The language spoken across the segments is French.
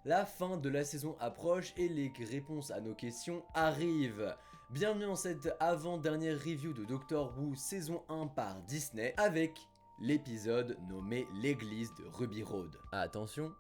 La fin de la saison approche et les réponses à nos questions arrivent. Bienvenue dans cette avant-dernière review de Doctor Who saison 1 par Disney avec l'épisode nommé l'église de Ruby Road. Attention,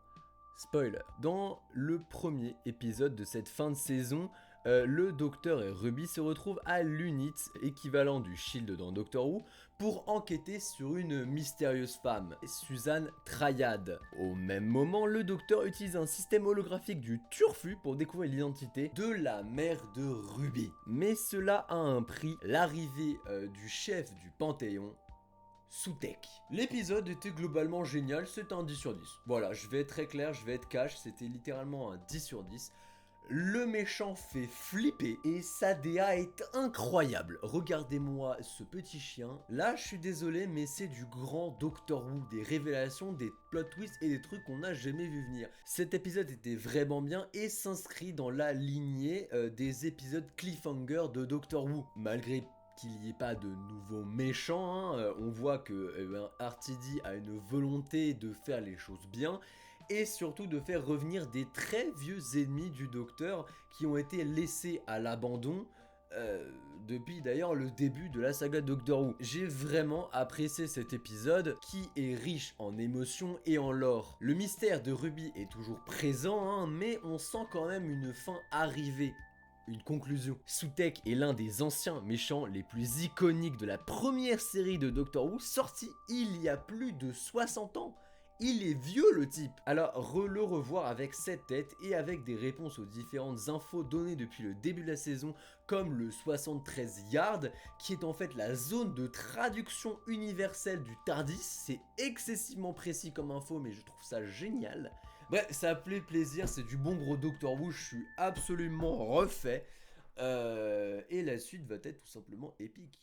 spoiler. Dans le premier épisode de cette fin de saison, le Docteur et Ruby se retrouvent à l'UNIT, équivalent du Shield dans Doctor Who, pour enquêter sur une mystérieuse femme, Suzanne Triad. Au même moment, le Docteur utilise un système holographique du Turfu pour découvrir l'identité de la mère de Ruby. Mais cela a un prix, l'arrivée du chef du Panthéon, Sutekh. L'épisode était globalement génial, c'est un 10 sur 10. Voilà, je vais être très clair, je vais être cash, c'était littéralement un 10 sur 10. Le méchant fait flipper et sa DA est incroyable. Regardez-moi ce petit chien. Là, je suis désolé, mais c'est du grand Doctor Who, des révélations, des plot twists et des trucs qu'on n'a jamais vu venir. Cet épisode était vraiment bien et s'inscrit dans la lignée des épisodes cliffhanger de Doctor Who. Malgré qu'il n'y ait pas de nouveaux méchants, on voit que RTD a une volonté de faire les choses bien et surtout de faire revenir des très vieux ennemis du Docteur qui ont été laissés à l'abandon depuis d'ailleurs le début de la saga Doctor Who. J'ai vraiment apprécié cet épisode qui est riche en émotions et en lore. Le mystère de Ruby est toujours présent, mais on sent quand même une fin arriver. Une conclusion. Sutekh est l'un des anciens méchants les plus iconiques de la première série de Doctor Who, sortie il y a plus de 60 ans. Il est vieux le type. Alors le revoir avec cette tête et avec des réponses aux différentes infos données depuis le début de la saison, comme le 73 Yard, qui est en fait la zone de traduction universelle du TARDIS. C'est excessivement précis comme info, mais je trouve ça génial. Bref, ça plaît plaisir, c'est du bon gros Doctor Who, je suis absolument refait. Et la suite va être tout simplement épique.